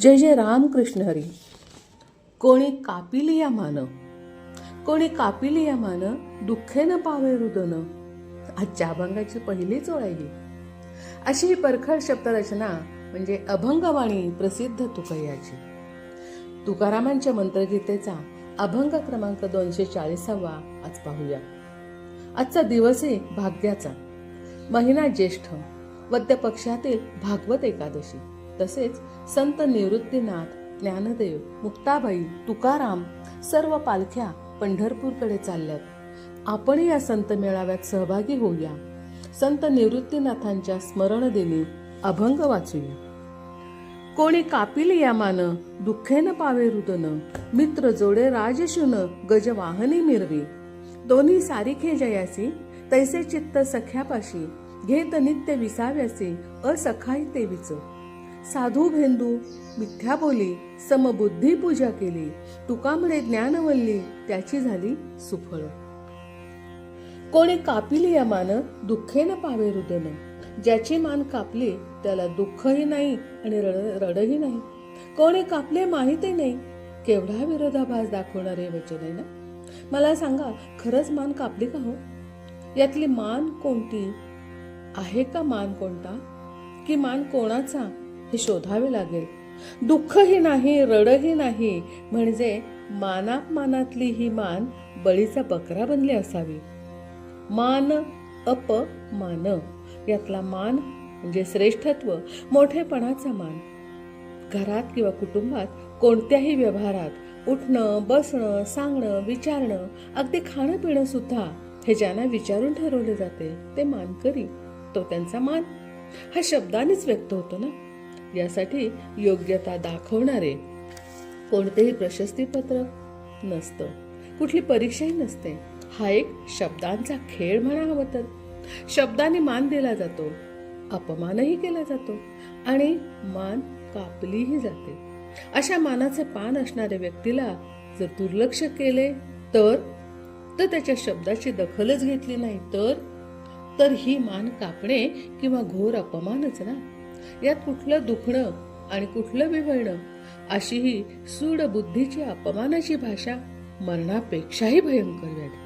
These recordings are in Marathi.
जय जय रामकृष्ण हरी. कोणी कापिली या मान, कोणी कापिली या मान, दुःखे न पावे रुदन. आजच्या अभंगाची पहिलीच ओळ आहे. अशी ही परखड शब्दरचना म्हणजे अभंगवाणी प्रसिद्ध तुकयाची. तुकारामांच्या मंत्रगीतेचा अभंग क्रमांक 240 आज पाहूया. आजचा दिवस आहे भाग्याचा. महिना ज्येष्ठ, वद्य पक्षातील भागवत एकादशी. तसेच संत निवृत्तीनाथ, ज्ञानदेव, मुक्ताबाई, तुकाराम सर्व पालख्या पंढरपूरकडे चालल्यात. आपण या संत मेळाव्यात सहभागी होऊया. संत निवृत्तीनाथांच्या स्मरणदिनी अभंग वाचूया. कोणी कापिली या मान, दुःखे न पावे रुदन. मित्र जोडे राजशून, गजवाहनी मिरवी. दोन्ही सारिखे जयासी, तैसे चित्त सख्यापाशी. घेत नित्य विसाव्यासी, असखाई तेवीच. साधू भेंदू मिथ्या बोली, समबुद्धी पूजा केली. तुकामुळे ज्ञानवल्ली, त्याची झाली सुफळ. कोणी कापिली या मान, दुःखे न पावे रुदन. ज्याची मान कापली त्याला दुःखही नाही आणि रडही नाही. कोणी कापले माहिती नाही, केवढा विरोधाभास दाखवणारे वचन आहे ना. मला सांगा, खरंच मान कापली का हो? यातली मान कोणती आहे का? मान कोणता की मान कोणाचा हे शोधावे लागेल. दुःखही नाही, रडही नाही, म्हणजे मानापमानातली ही मान बळीचा बकरा बनली असावी. मान अपमान, यातला मान म्हणजे श्रेष्ठत्व, मोठेपणाचा मान. घरात किंवा कुटुंबात कोणत्याही व्यवहारात उठणं, बसणं, सांगणं, विचारणं, अगदी खाणं पिणं सुद्धा हे ज्यांना विचारून ठरवले जाते ते मानकरी. तो त्यांचा मान हा शब्दानेच व्यक्त होतो ना. यासाठी योग्यता दाखवणारे कोणतेही प्रशस्तीपत्र नसतं, कुठली परीक्षाही नसते. हा एक शब्दांचा खेळ म्हणा हवं तर. शब्दाने मान दिला जातो, अपमानही केला जातो आणि मान कापलीही जाते. अशा मानाचे पान असणाऱ्या व्यक्तीला जर दुर्लक्ष केले तर त्याच्या शब्दाची दखलच घेतली नाही तर ही मान कापणे किंवा घोर अपमानच ना. यात कुठलं दुखणं आणि कुठलं विवळणं. अशी ही सूड बुद्धीची अपमानाची भाषा मरणापेक्षाही भयंकर व्याधी.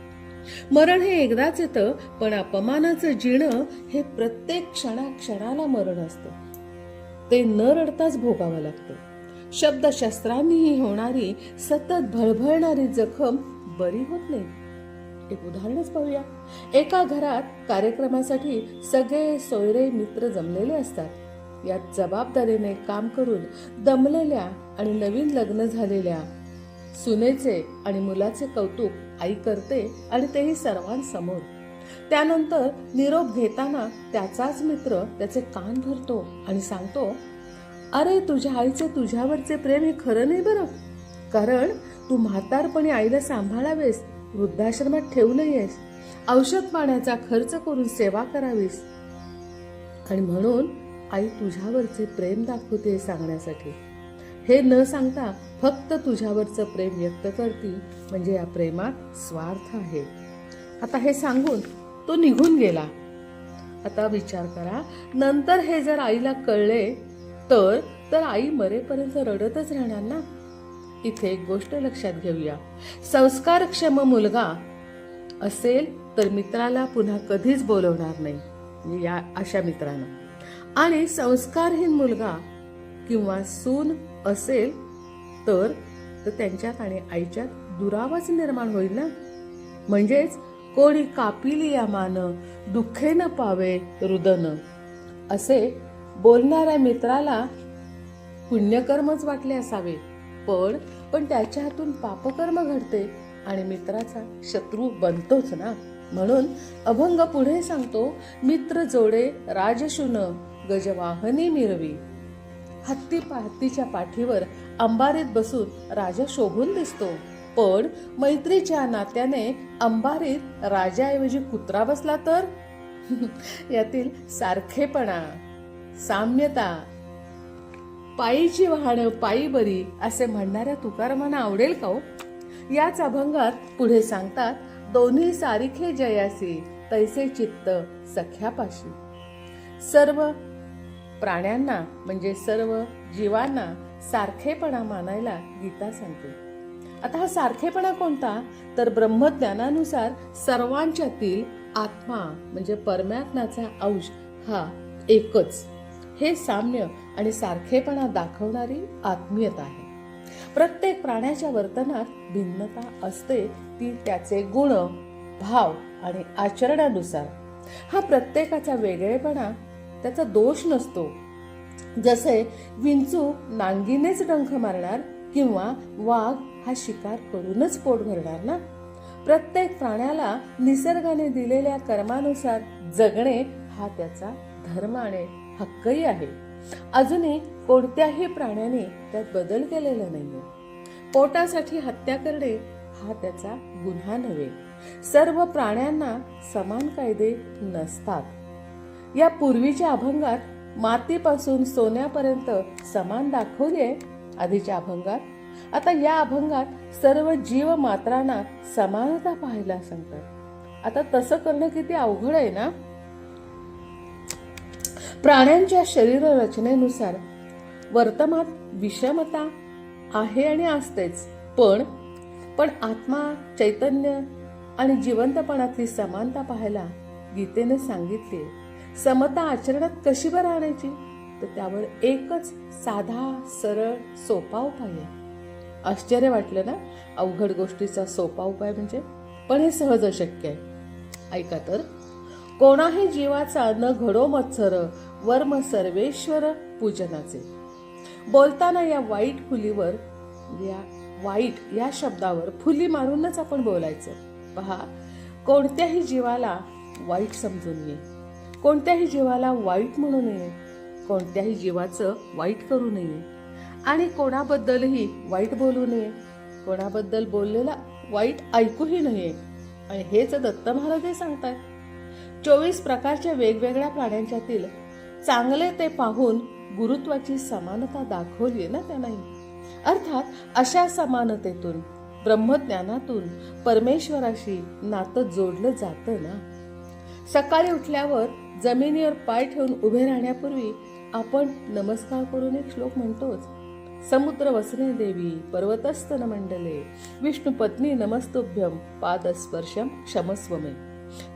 मरण हे एकदाच येतं, पण अपमानाचं जिणं हे प्रत्येक क्षणाला मरण असतं. ते न रडताच भोगावं लागतं. शब्दशस्त्रांनीही होणारी सतत भळभळणारी जखम बरी होत नाही. एक उदाहरणच पाहूया. एका घरात कार्यक्रमासाठी सगळे सोयरे मित्र जमलेले असतात. यात जबाबदारीने काम करून दमलेल्या आणि नवीन लग्न झालेल्या सुनेचे आणि मुलाचे कौतुक आई करते आणि तेही सर्वांसमोर. त्यानंतर निरोप घेताना त्याचाच मित्र त्याचे कान धरतो आणि सांगतो, अरे तुझ्या आईचे तुझ्यावरचे प्रेम हे खरं नाही बरं, कारण तू म्हातारपणी आईला सांभाळावेस, वृद्धाश्रमात ठेवू नयेस, औषध पाण्याचा खर्च करून सेवा करावीस आणि म्हणून आई तुझ्यावरचे प्रेम दाखवते सांगण्यासाठी. हे न सांगता फक्त तुझ्यावरचं प्रेम व्यक्त करती, म्हणजे या प्रेमात स्वार्थ आहे. आता हे सांगून तो निघून गेला. आता विचार करा, नंतर हे जर आईला कळले तर आई मरेपर्यंत रडतच राहणार ना. इथे एक गोष्ट लक्षात घेऊया. संस्कारक्षम मुलगा असेल तर मित्राला पुन्हा कधीच बोलवणार नाही, या अशा मित्रांना. आणि संस्कारहीन मुलगा किंवा सून असेल तर त्यांच्यात आणि आईच्यात दुरावाच निर्माण होईल ना. म्हणजेच कोणी कापिली या मान, दुःखे न पावे रुदन. असे बोलणाऱ्या मित्राला पुण्यकर्मच वाटले असावे, पण त्याच्या हातून पापकर्म घडते आणि मित्राचा शत्रू बनतोच ना. म्हणून अभंग पुढे सांगतो, मित्र जोडे राजशून, गजवाहनी मिरवी. हत्तीच्या पाठीवर अंबारीत बसून राजा शोभून दिसतो, पण मैत्रीच्या नात्याने अंबारीत राजाऐवजी कुत्रा बसला तर यातील सारखेपणा, साम्यता, पायीची वाहन पायी बरी असे म्हणणाऱ्या तुकारामांना आवडेल का हो? याच अभंगात पुढे सांगतात, दोन्ही सारिखे जयासी, तैसे चित्त सख्यापाशी. सर्व प्राण्यांना म्हणजे सर्व जीवांना सारखेपणा मानायला गीता सांगते. आता हा सारखेपणा कोणता, तर ब्रह्मज्ञानानुसार सर्वांच्यातील आत्मा म्हणजे परमात्म्याचा अंश हा एकच. हे साम्य आणि सारखेपणा दाखवणारी आत्मीयता आहे. प्रत्येक प्राण्याच्या वर्तनात भिन्नता असते, ती त्याचे गुण, भाव आणि आचरणानुसार. हा प्रत्येकाचा वेगळेपणा त्याचा दोष नसतो. जसे विंचू नांगीनेच डंख मारणार किंवा वाघ हा शिकार करूनच पोट भरणार ना. प्रत्येक प्राण्याला निसर्गाने दिलेल्या कर्मानुसार जगणे हा त्याचा धर्म आणि हक्कही आहे. अजूनही कोणत्याही प्राण्याने त्यात बदल केलेला नाहीये. पोटासाठी हत्या करणे हा त्याचा गुन्हा नव्हे. सर्व प्राण्यांना समान कायदे नसतात. या पूर्वीच्या अभंगात मातीपासून सोन्यापर्यंत समान दाखवले आधीच्या अभंगात. आता या अभंगात सर्व जीव मात्रांना समानता पाहायला सांगतात. आता तसं करणं किती अवघड आहे ना. प्राण्यांच्या शरीर रचनेनुसार वर्तमात विषमता आहे आणि असतेच, पण आत्मा, चैतन्य आणि जिवंतपणातली समानता पाहायला गीतेने सांगितले. समता आचरणात कशी बरं आणायची, तर त्यावर एकच साधा सरळ सोपा उपाय आहे. आश्चर्य वाटलं ना, अवघड गोष्टीचा सोपा उपाय म्हणजे, पण हे सहज अशक्य आहे. ऐका तर, कोणाही जीवाचा न घडो मत्सर, वर्म सर्वेश्वर पूजनाचे. बोलताना या वाईट फुलीवर, या वाईट या शब्दावर फुली मारूनच आपण बोलायचं. पहा, कोणत्याही जीवाला वाईट समजू नये, कोणत्याही जीवाला वाईट म्हणू नये, कोणत्याही जीवाचं वाईट करू नये आणि कोणाबद्दलही वाईट बोलू नये, कोणाबद्दल बोललेला वाईट ऐकूही नये. आणि हेच दत्त महाराज सांगतात. 24 प्रकारच्या वेगवेगळ्या प्राण्यांच्यातील चांगले ते पाहून गुरुत्वाची समानता दाखवली ना त्यांनाही. अर्थात अशा समानतेतून, ब्रह्मज्ञानातून परमेश्वराशी नातं जोडलं जातं ना. सकाळी उठल्यावर जमिनीवर पाय ठेवून उभे राहण्यापूर्वी आपण नमस्कार करून एक श्लोक म्हणतोच. समुद्र वसने देवी पर्वतस्तन मंडले विष्णू पत्नी नमस्तुभ्यम पादस्पर्शम क्षमस्व मे.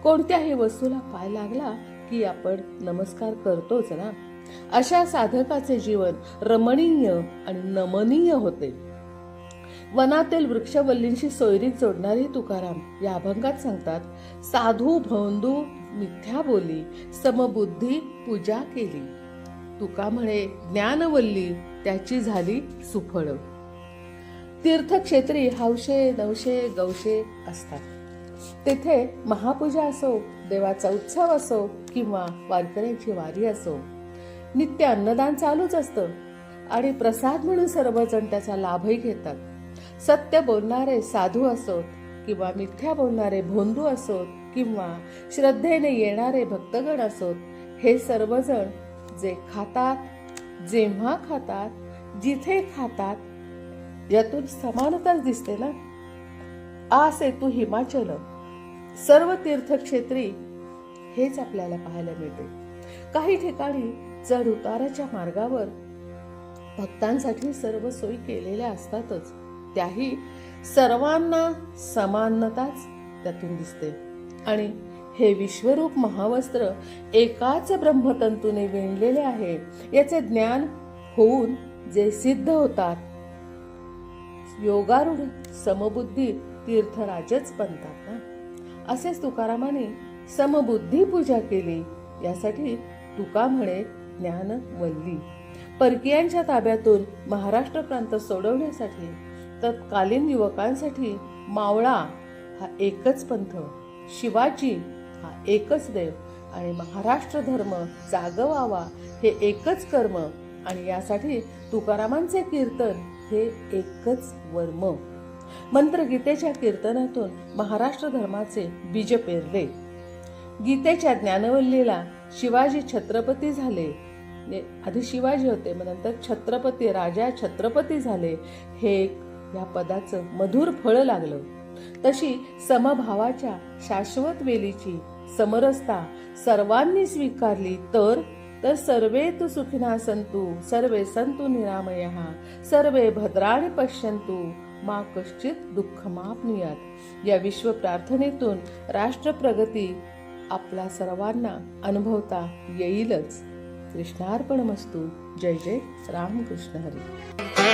कोणत्याही वस्तूला पाय लागला की आपण नमस्कार करतोच ना. अशा साधकाचे जीवन रमणीय आणि नमनीय होते. वनातील वृक्षवल्लींशी सोयरीक जोडणारी तुकाराम या अभंगात सांगतात. साधू भोंदू मिथ्या बोली, समबुद्धी पूजा केली. तुका म्हणे ज्ञानवल्ली, त्याची झाली सुफळ. तीर्थक्षेत्री हौशे नवशे गवशे असतात. तेथे महापूजा असो, देवाचा उत्सव असो किंवा वारकऱ्यांची वारी असो, नित्य अन्नदान चालूच असतं आणि प्रसाद म्हणून सर्वजण त्याचा लाभही घेतात. सत्य बोलणारे साधू असोत किंवा मिथ्या बोलणारे भोंदू असोत किंवा श्रद्धेने येणारे भक्तगण असोत, हे सर्वजण जे खातात, जेव्हा खातात, जिथे खातात, यातून समानताच दिसते ना. आसे तू हिमाचल, सर्व तीर्थक्षेत्री हेच आपल्याला पाहायला मिळते. काही ठिकाणी चढ उताराच्या मार्गावर भक्तांसाठी सर्व सोयी केलेल्या असतातच, त्याही सर्वांना समानताच त्यातून दिसते. आणि हे विश्वरूप महावस्त्र एकाच ब्रह्मतंतूने विणलेले आहे, याचे ज्ञान होऊन जे सिद्ध होतात, योगारूढ समबुद्धी तीर्थराजच बनतात ना. असेच तुकारामाने समबुद्धी पूजा केली. यासाठी तुका म्हणे ज्ञानवल्ली. परकीयांच्या ताब्यातून महाराष्ट्र प्रांत सोडवण्यासाठी तत्कालीन युवकांसाठी मावळा हा एकच पंथ, शिवाजी हा एकच देव आणि महाराष्ट्र धर्म जागवावा हे एकच कर्म. आणि यासाठी तुकारामांचे कीर्तन हे एकच वर्म. मंत्र गीतेच्या कीर्तनातून महाराष्ट्र धर्माचे बीज पेरले. गीतेच्या ज्ञानवल्लीला शिवाजी छत्रपती झाले. आधी शिवाजी होते, मग नंतर छत्रपती, राजा छत्रपती झाले. हे या पदाचं मधुर फळ लागलं. तशी समभावाच्या शाश्वत वेलीची समरसता सर्वांनी स्वीकारली तर तर सर्वे तु सुखिनः सन्तु सर्वे सन्तु निरामयः सर्वे भद्राणि पश्यन्तु मा कश्चित दुःखमाप्नुयात. या विश्व प्रार्थनेतून राष्ट्र प्रगती आपल्या सर्वांना अनुभवता येईलच. कृष्णार्पणमस्तु. जय जय रामकृष्ण हरी.